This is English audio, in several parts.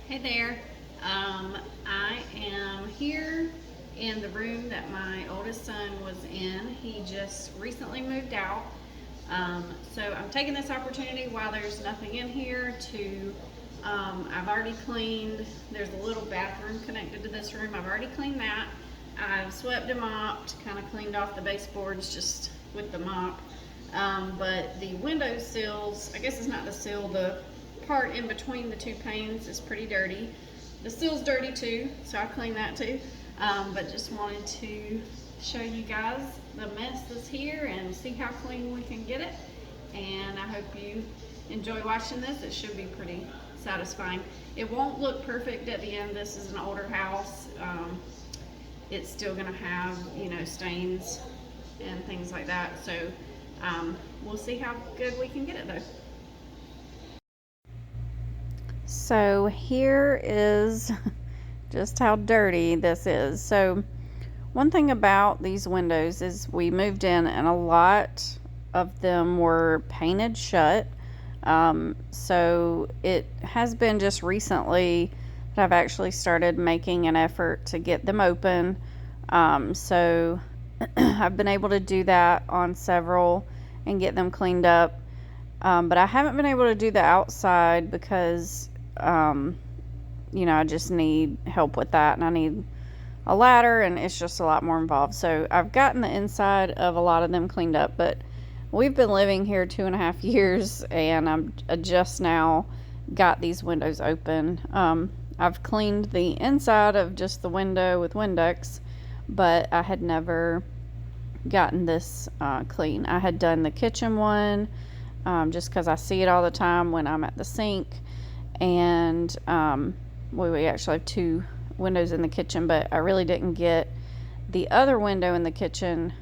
Hey there. I am here in the room that my oldest son was in. He just recently moved out. So I'm taking this opportunity while there's nothing in here to, I've already cleaned, there's a little bathroom connected to this room. I've already cleaned that. I've swept and mopped, kind of cleaned off the baseboards just with the mop. But the window sills, I guess it's not the sill, the part in between the two panes is pretty dirty. The sill's dirty too, so I cleaned that too. But just wanted to show you guys the mess that's here and see how clean we can get it. And I hope you enjoy watching this. It should be pretty satisfying. It won't look perfect at the end. This is an older house. It's still gonna have, stains and things like that. So we'll see how good we can get it though. So here is just how dirty this is. So one thing about these windows is we moved in and a lot of them were painted shut. So it has been just recently that I've actually started making an effort to get them open. So I've been able to do that on several and get them cleaned up. But I haven't been able to do the outside because I just need help with that, and I need a ladder, and it's just a lot more involved. So I've gotten the inside of a lot of them cleaned up, but we've been living here 2.5 years, and I just now got these windows open. I've cleaned the inside of just the window with Windex, but I had never gotten this clean. I had done the kitchen one just because I see it all the time when I'm at the sink. And we actually have 2 windows in the kitchen, but I really didn't get the other window in the kitchen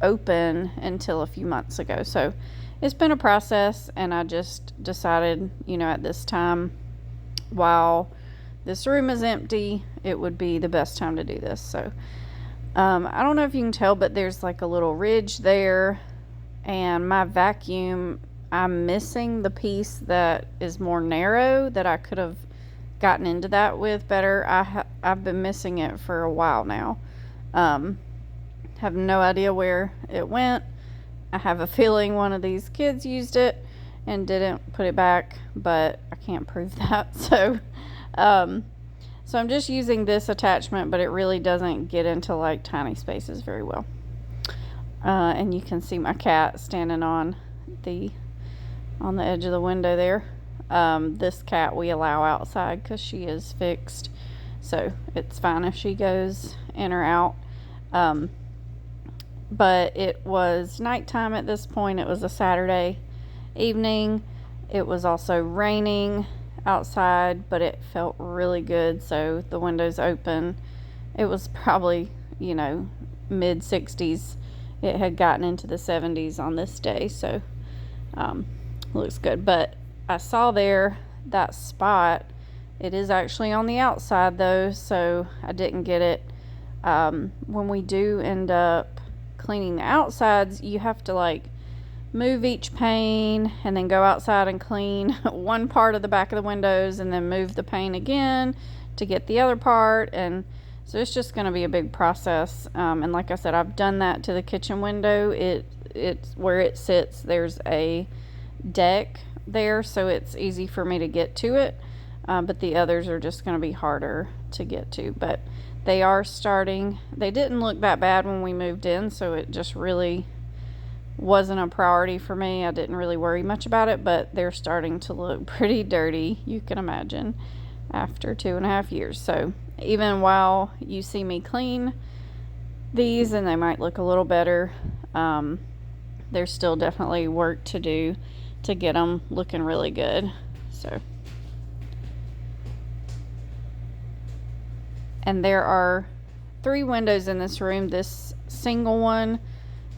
open until a few months ago. So it's been a process, and I just decided, at this time, while this room is empty, it would be the best time to do this. So I don't know if you can tell, but there's like a little ridge there, and my vacuum, I'm missing the piece that is more narrow that I could have gotten into that with better. I've been missing it for a while now. Have no idea where it went. I have a feeling one of these kids used it and didn't put it back, but I can't prove that. So I'm just using this attachment, but it really doesn't get into like tiny spaces very well. And you can see my cat standing on the edge of the window there. This cat we allow outside because she is fixed, so it's fine if she goes in or out. But it was nighttime at this point. It was a Saturday evening. It was also raining outside, but it felt really good, so the windows open. It was probably mid 60s. It had gotten into the 70s on this day, so looks good. But I saw there that spot, it is actually on the outside though, so I didn't get it. When we do end up cleaning the outsides, you have to like move each pane and then go outside and clean one part of the back of the windows and then move the pane again to get the other part. And so it's just going to be a big process. And like I said, I've done that to the kitchen window. It's where it sits, there's a deck there, so it's easy for me to get to it, but the others are just going to be harder to get to. But they are starting. They didn't look that bad when we moved in, so it just really wasn't a priority for me. I didn't really worry much about it, but they're starting to look pretty dirty, you can imagine, after 2.5 years. So even while you see me clean these and they might look a little better, there's still definitely work to do to get them looking really good. So, and there are 3 windows in this room. This single one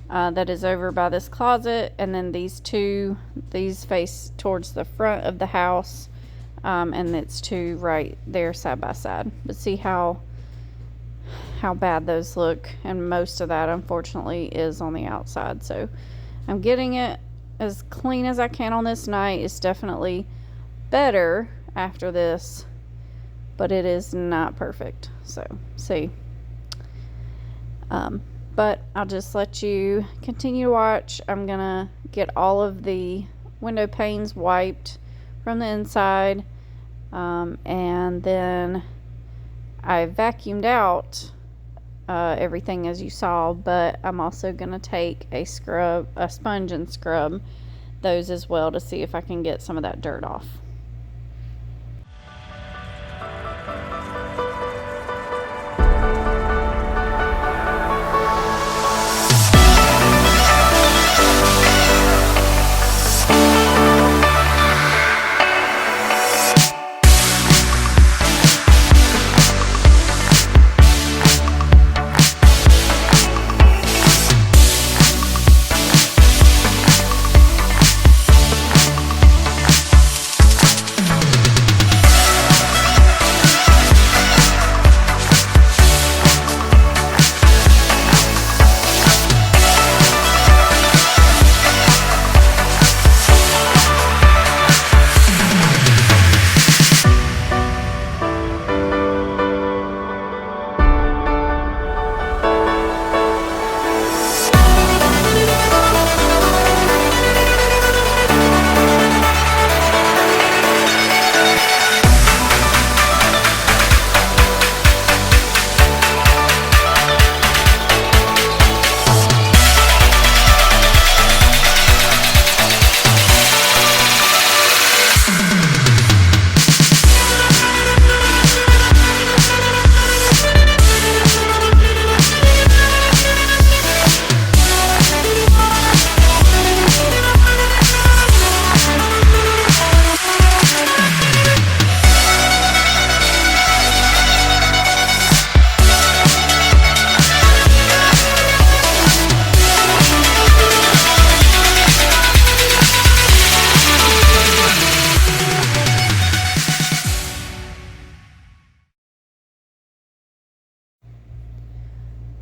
that is over by this closet, and then these 2, these face towards the front of the house, and it's 2 right there side by side. But see how bad those look, and most of that unfortunately is on the outside. So I'm getting it as clean as I can on this night. It's definitely better after this but it is not perfect. So, see. But I'll just let you continue to watch. I'm gonna get all of the window panes wiped from the inside, and then I vacuumed out everything as you saw, but I'm also gonna take a sponge and scrub those as well to see if I can get some of that dirt off.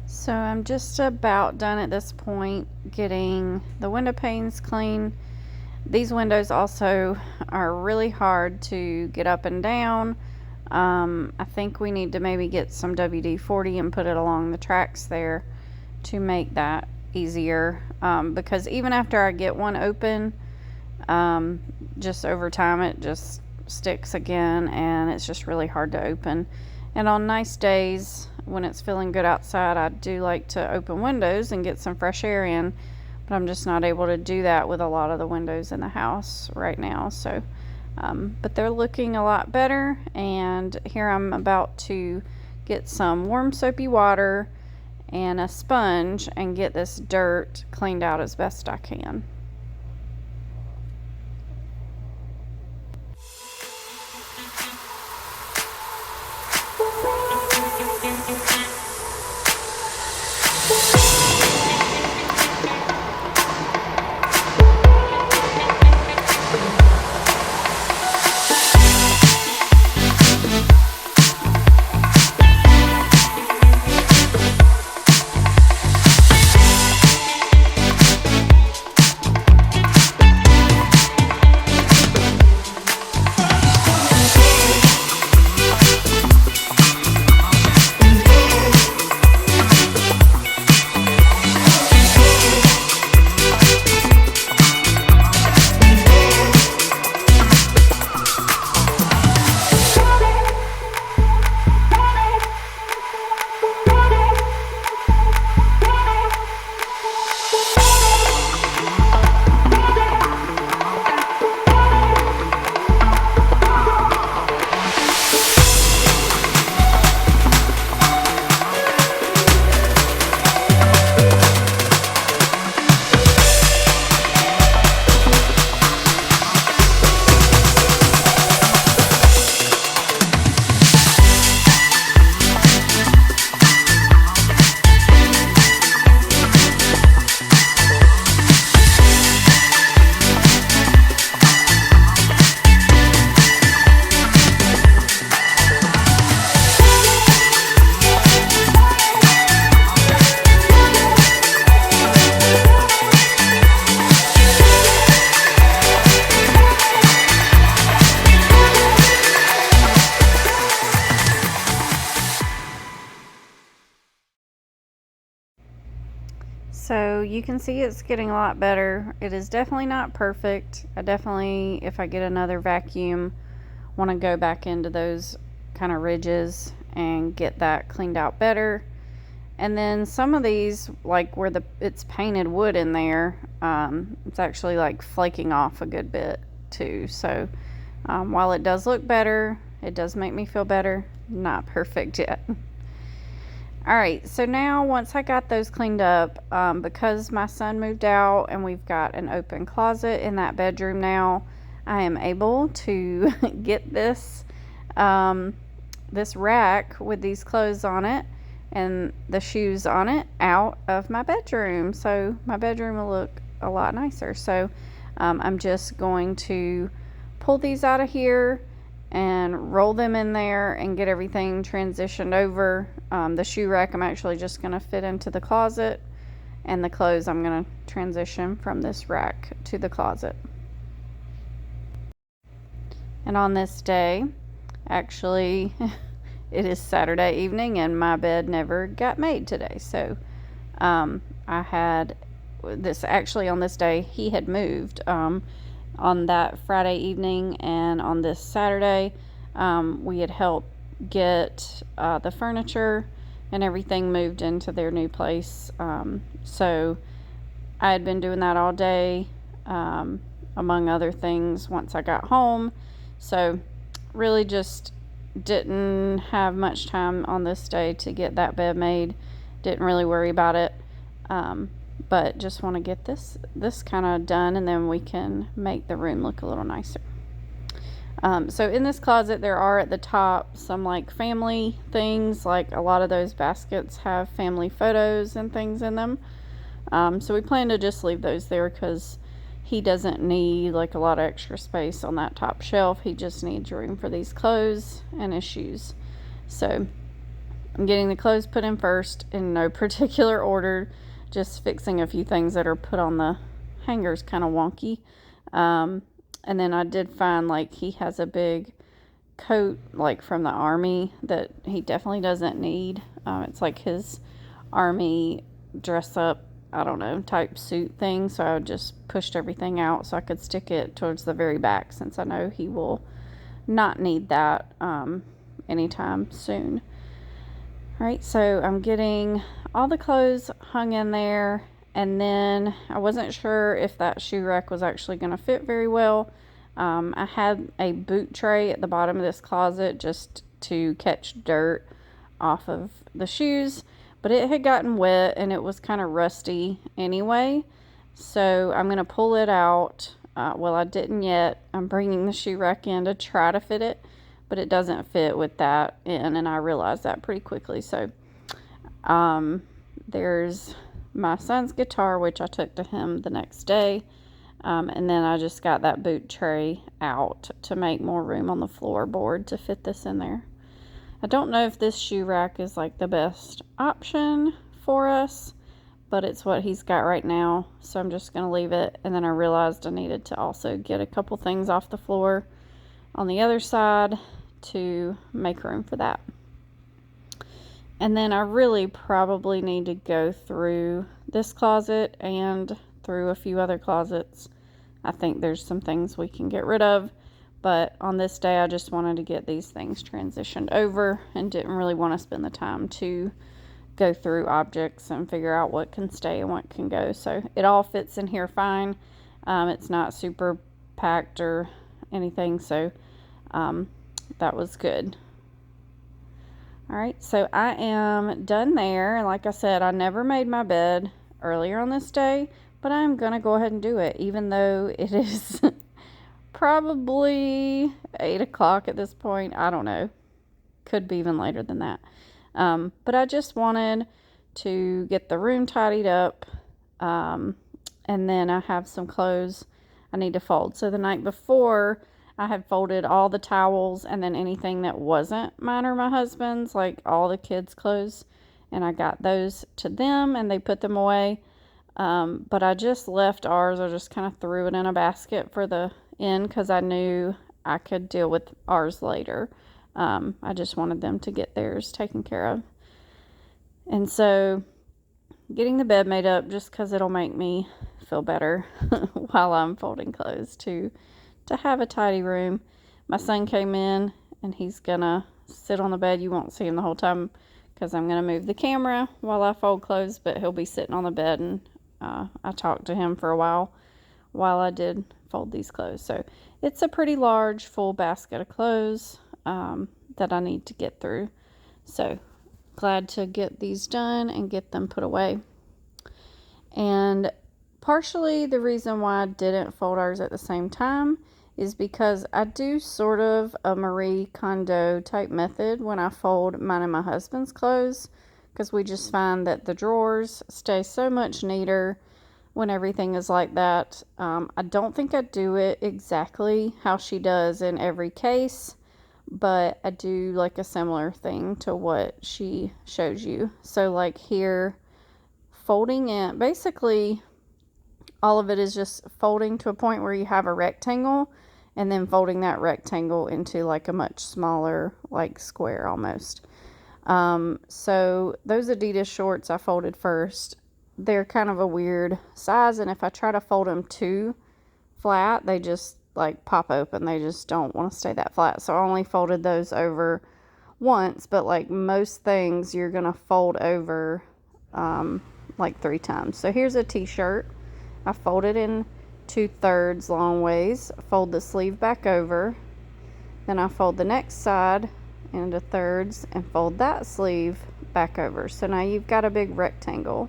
So I'm just about done at this point getting the window panes clean. These windows also are really hard to get up and down. I think we need to maybe get some WD-40 and put it along the tracks there to make that easier, because even after I get one open, just over time it just sticks again and it's just really hard to open. And on nice days when it's feeling good outside, I do like to open windows and get some fresh air in, but I'm just not able to do that with a lot of the windows in the house right now. So but they're looking a lot better, and here I'm about to get some warm soapy water and a sponge and get this dirt cleaned out as best I can. So you can see it's getting a lot better. It is definitely not perfect. I definitely, if I get another vacuum, want to go back into those kind of ridges and get that cleaned out better. And then some of these, like where it's painted wood in there, it's actually like flaking off a good bit too. So while it does look better, it does make me feel better. Not perfect yet. All right, so now once I got those cleaned up, because my son moved out and we've got an open closet in that bedroom now, I am able to get this this rack with these clothes on it and the shoes on it out of my bedroom. So my bedroom will look a lot nicer. So I'm just going to pull these out of here and roll them in there and get everything transitioned over. The shoe rack I'm actually just going to fit into the closet, and the clothes I'm going to transition from this rack to the closet. And on this day, actually, it is Saturday evening and my bed never got made today. So I had this, actually on this day, he had moved on that Friday evening, and on this Saturday, we had helped get the furniture and everything moved into their new place. So I had been doing that all day, among other things, once I got home. So really just didn't have much time on this day to get that bed made. Didn't really worry about it. But just want to get this kind of done, and then we can make the room look a little nicer. So in this closet, there are at the top some like family things, like a lot of those baskets have family photos and things in them. So we plan to just leave those there because he doesn't need like a lot of extra space on that top shelf. He just needs room for these clothes and his shoes. So I'm getting the clothes put in first in no particular order, just fixing a few things that are put on the hangers kind of wonky. And then I did find like he has a big coat like from the army that he definitely doesn't need. It's like his army dress up, I don't know, type suit thing. So I just pushed everything out so I could stick it towards the very back, since I know he will not need that anytime soon. All right, so I'm getting all the clothes hung in there, and then I wasn't sure if that shoe rack was actually going to fit very well. I had a boot tray at the bottom of this closet just to catch dirt off of the shoes, but it had gotten wet and it was kind of rusty anyway. So I'm going to pull it out. Well, I didn't yet. I'm bringing the shoe rack in to try to fit it, but it doesn't fit with that in, and I realized that pretty quickly. So there's my son's guitar, which I took to him the next day, and then I just got that boot tray out to make more room on the floorboard to fit this in there. I don't know if this shoe rack is like the best option for us, but it's what he's got right now, so I'm just going to leave it. And then I realized I needed to also get a couple things off the floor on the other side to make room for that. And then I really probably need to go through this closet and through a few other closets. I think there's some things we can get rid of, but on this day I just wanted to get these things transitioned over and didn't really want to spend the time to go through objects and figure out what can stay and what can go. So it all fits in here fine. It's not super packed or anything, so that was good. All right, so I am done there. And like I said, I never made my bed earlier on this day, but I'm going to go ahead and do it, even though it is probably 8 o'clock at this point. I don't know. Could be even later than that. But I just wanted to get the room tidied up. And then I have some clothes I need to fold. So the night before, I had folded all the towels and then anything that wasn't mine or my husband's, like all the kids' clothes, and I got those to them and they put them away. But I just left ours. I just kind of threw it in a basket for the end because I knew I could deal with ours later. I just wanted them to get theirs taken care of. And so getting the bed made up just because it'll make me feel better while I'm folding clothes to have a tidy room. My son came in and he's gonna sit on the bed. You won't see him the whole time because I'm gonna move the camera while I fold clothes, but he'll be sitting on the bed, and I talked to him for a while I did fold these clothes. So it's a pretty large full basket of clothes that I need to get through. So glad to get these done and get them put away. And partially the reason why I didn't fold ours at the same time is because I do sort of a Marie Kondo type method when I fold mine and my husband's clothes, because we just find that the drawers stay so much neater when everything is like that. I don't think I do it exactly how she does in every case, but I do like a similar thing to what she shows you. So like here, folding it, basically all of it is just folding to a point where you have a rectangle, and then folding that rectangle into like a much smaller, like square almost. So those Adidas shorts I folded first. They're kind of a weird size, and if I try to fold them too flat, they just like pop open. They just don't want to stay that flat. So I only folded those over once, but like most things you're gonna fold over like 3 times. So here's a t-shirt. I fold it in 2/3 long ways, fold the sleeve back over, then I fold the next side into thirds and fold that sleeve back over. So now you've got a big rectangle.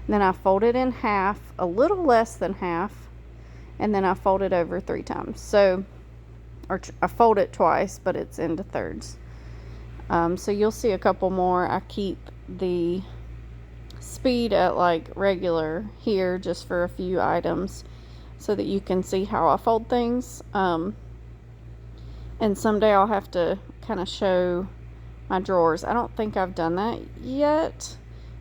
Then I fold it in half, a little less than half, and then I fold it over 3 times. So, or I fold it twice, but it's into thirds. So you'll see a couple more. I keep the speed at like regular here just for a few items so that you can see how I fold things. And someday I'll have to kind of show my drawers. I don't think I've done that yet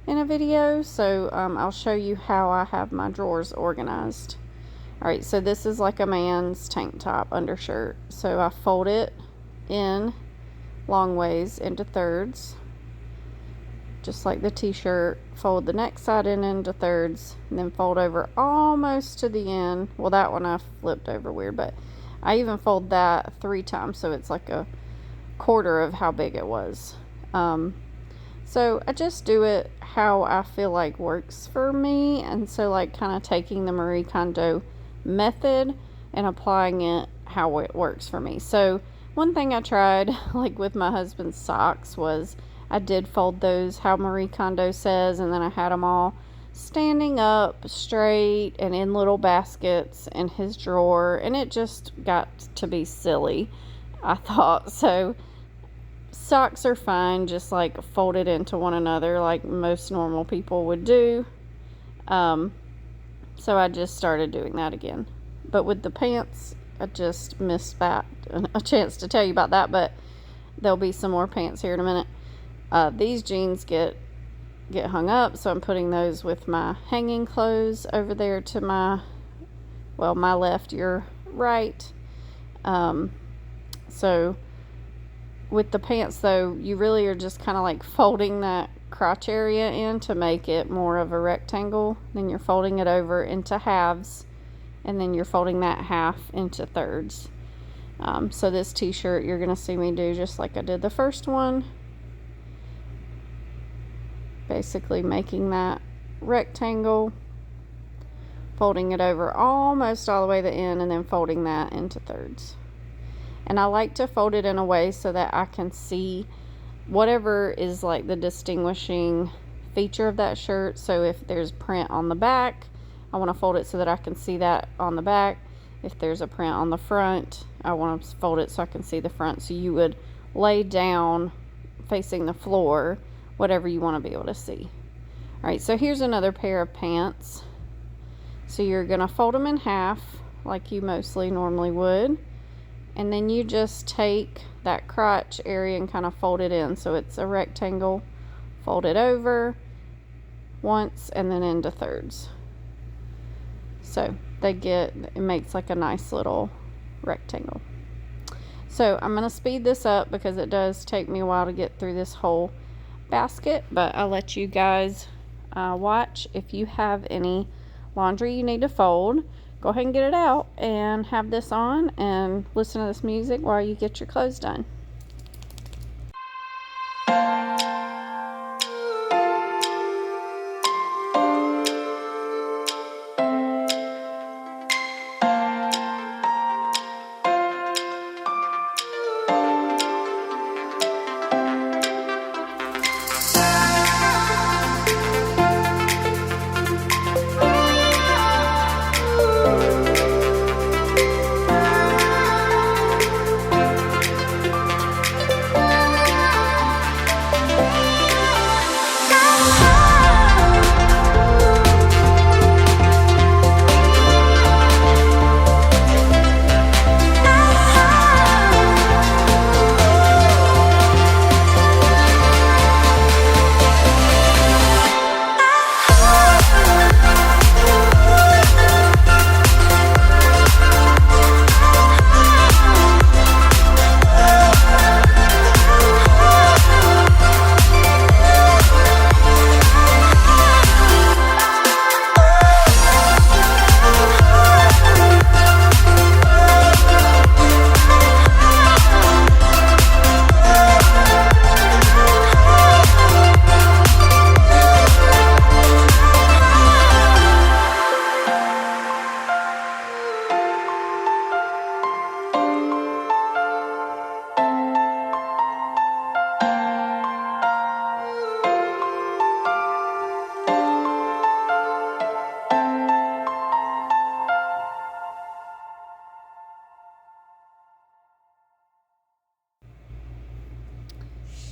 in a video, so I'll show you how I have my drawers organized. Alright, so this is like a man's tank top undershirt. So I fold it in long ways into thirds, just like the t-shirt. Fold the next side in into thirds, and then fold over almost to the end. Well, that one I flipped over weird, but I even fold that 3 times, so it's like a quarter of how big it was. So I just do it how I feel like works for me, and so like kind of taking the Marie Kondo method and applying it how it works for me. So one thing I tried like with my husband's socks was I did fold those how Marie Kondo says, and then I had them all standing up straight and in little baskets in his drawer, and it just got to be silly, I thought. So socks are fine, just like folded into one another like most normal people would do. So I just started doing that again. But with the pants, I just missed that, a chance to tell you about that, but there'll be some more pants here in a minute. These jeans get hung up, so I'm putting those with my hanging clothes over there to my left, your right. So with the pants though, you really are just kind of like folding that crotch area in to make it more of a rectangle. Then you're folding it over into halves, and then you're folding that half into thirds. So this t-shirt you're gonna see me do just like I did the first one, basically making that rectangle, folding it over almost all the way to the end, and then folding that into thirds. And I like to fold it in a way so that I can see whatever is like the distinguishing feature of that shirt. So if there's print on the back, I want to fold it so that I can see that on the back. If there's a print on the front, I want to fold it so I can see the front. So you would lay down facing the floor whatever you want to be able to see. Alright, so here's another pair of pants. So you're going to fold them in half like you mostly normally would, and then you just take that crotch area and kind of fold it in so it's a rectangle. Fold it over once and then into thirds. So it makes like a nice little rectangle. So I'm going to speed this up because it does take me a while to get through this whole basket, but I'll let you guys watch. If you have any laundry you need to fold, go ahead and get it out and have this on and listen to this music while you get your clothes done.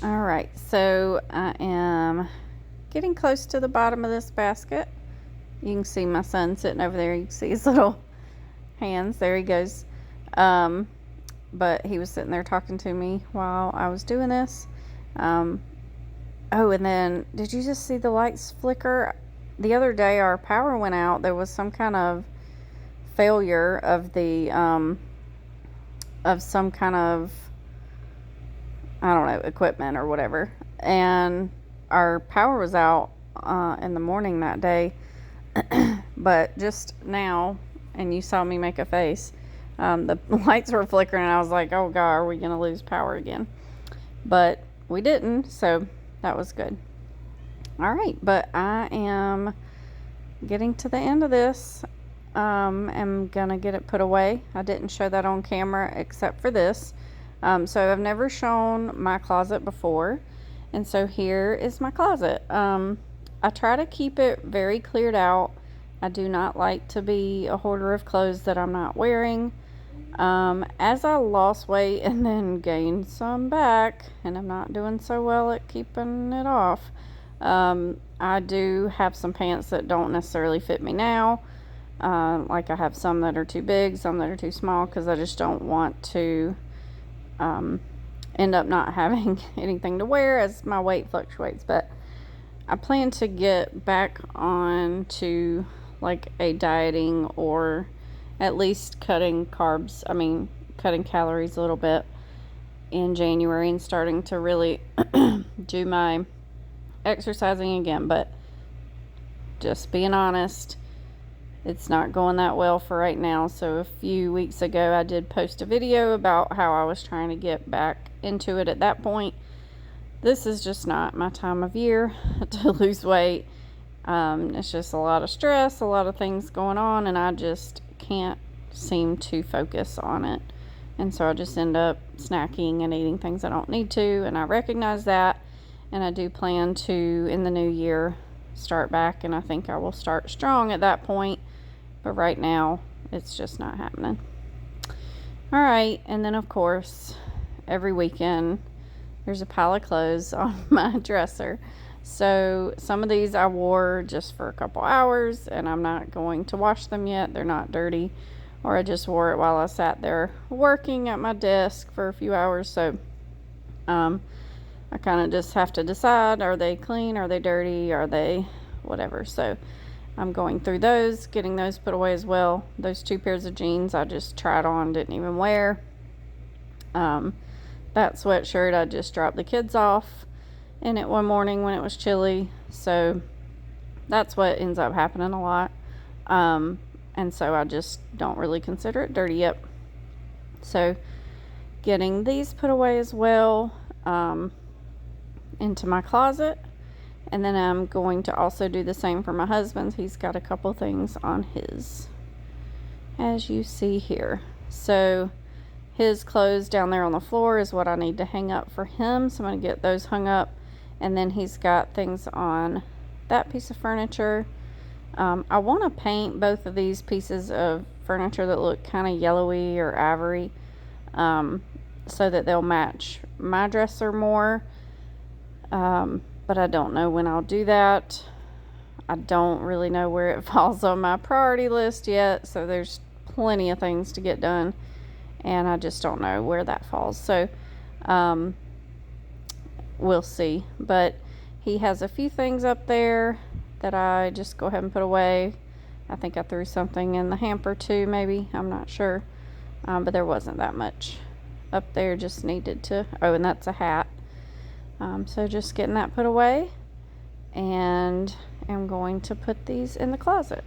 All right, so I am getting close to the bottom of this basket. You can see my son sitting over there. You can see his little hands. There he goes. But he was sitting there talking to me while I was doing this. Oh, and then did you just see the lights flicker? The other day our power went out. There was some kind of failure of the of some kind of, I don't know, equipment or whatever, and our power was out in the morning that day. But just now, and you saw me make a face, the lights were flickering and I was like, oh god, are we gonna lose power again? But we didn't, so that was good. All right, but I am getting to the end of this. I'm gonna get it put away. I didn't show that on camera except for this. So I've never shown my closet before, and so here is my closet. I try to keep it very cleared out. I do not like to be a hoarder of clothes that I'm not wearing. As I lost weight and then gained some back, and I'm not doing so well at keeping it off, I do have some pants that don't necessarily fit me now. Like I have some that are too big, some that are too small, because I just don't want to end up not having anything to wear as my weight fluctuates. But I plan to get back on to like a dieting, or at least cutting calories a little bit in January, and starting to really do my exercising again. But just being honest, it's not going that well for right now. So a few weeks ago I did post a video about how I was trying to get back into it at that point. This is just not my time of year to lose weight. It's just a lot of stress, a lot of things going on, and I just can't seem to focus on it. And so I just end up snacking and eating things I don't need to, and I recognize that, and I do plan to, in the new year, start back, and I think I will start strong at that point. But right now, it's just not happening. All right, and then of course, every weekend, there's a pile of clothes on my dresser. So some of these I wore just for a couple hours, and I'm not going to wash them yet. They're not dirty. Or I just wore it while I sat there working at my desk for a few hours. So I kind of just have to decide, are they clean, are they dirty, are they whatever. So I'm going through those, getting those put away as well. Those 2 pairs of jeans I just tried on, didn't even wear. That sweatshirt, I just dropped the kids off in it one morning when it was chilly. So that's what ends up happening a lot. And so I just don't really consider it dirty yet. So getting these put away as well, into my closet. And then I'm going to also do the same for my husband's. He's got a couple things on his, as you see here. So his clothes down there on the floor is what I need to hang up for him. So I'm going to get those hung up. And then he's got things on that piece of furniture. I want to paint both of these pieces of furniture that look kind of yellowy or ivory, so that they'll match my dresser more. But I don't know when I'll do that. I don't really know where it falls on my priority list yet, so there's plenty of things to get done, and I just don't know where that falls. So we'll see. But he has a few things up there that I just go ahead and put away. I think I threw something in the hamper too, maybe. I'm not sure. But there wasn't that much up there. Just needed to, oh, and that's a hat. So just getting that put away. And I'm going to put these in the closet.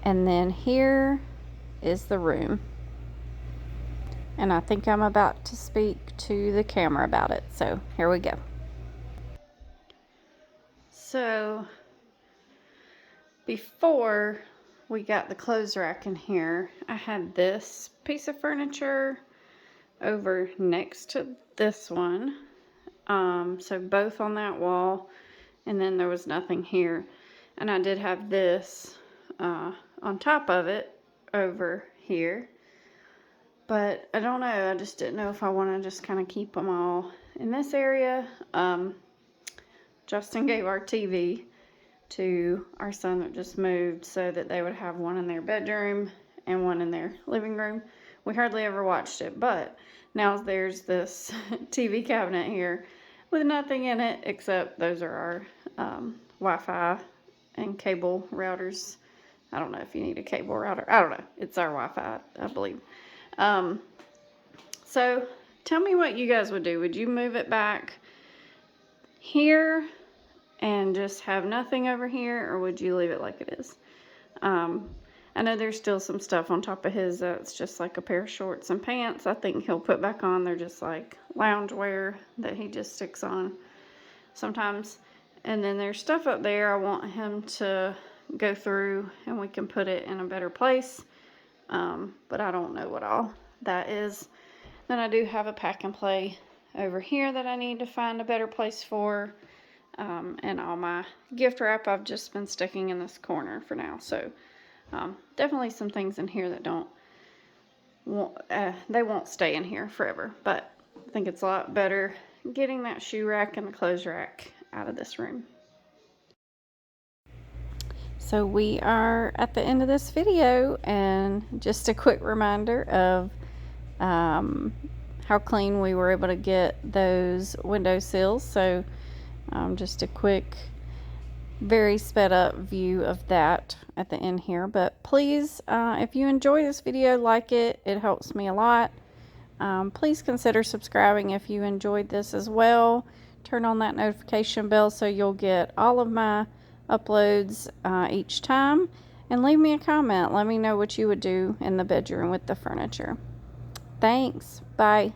And then here is the room. And I think I'm about to speak to the camera about it. So here we go. So before we got the clothes rack in here, I had this piece of furniture over next to this one. So both on that wall, and then there was nothing here. And I did have this on top of it over here. But I don't know, I just didn't know if I want to just kind of keep them all in this area. Justin gave our TV to our son that just moved so that they would have one in their bedroom and one in their living room. We hardly ever watched it, but now there's this TV cabinet here with nothing in it except those are our Wi-Fi and cable routers. I don't know if you need a cable router. I don't know. It's our Wi-Fi, I believe. So tell me what you guys would do. Would you move it back here and just have nothing over here, or would you leave it like it is? I know there's still some stuff on top of his that's just like a pair of shorts and pants. I think he'll put back on. They're just like lounge wear that he just sticks on sometimes. And then there's stuff up there I want him to go through and we can put it in a better place. But I don't know what all that is. Then I do have a pack and play over here that I need to find a better place for. And all my gift wrap I've just been sticking in this corner for now. So definitely some things in here that they won't stay in here forever. But I think it's a lot better getting that shoe rack and the clothes rack out of this room. So we are at the end of this video, and just a quick reminder of how clean we were able to get those window sills. So just a quick, very sped up view of that at the end here. But please, if you enjoy this video, like it. It helps me a lot. Please consider subscribing if you enjoyed this as well. Turn on that notification bell so you'll get all of my uploads each time. And leave me a comment. Let me know what you would do in the bedroom with the furniture. Thanks. Bye.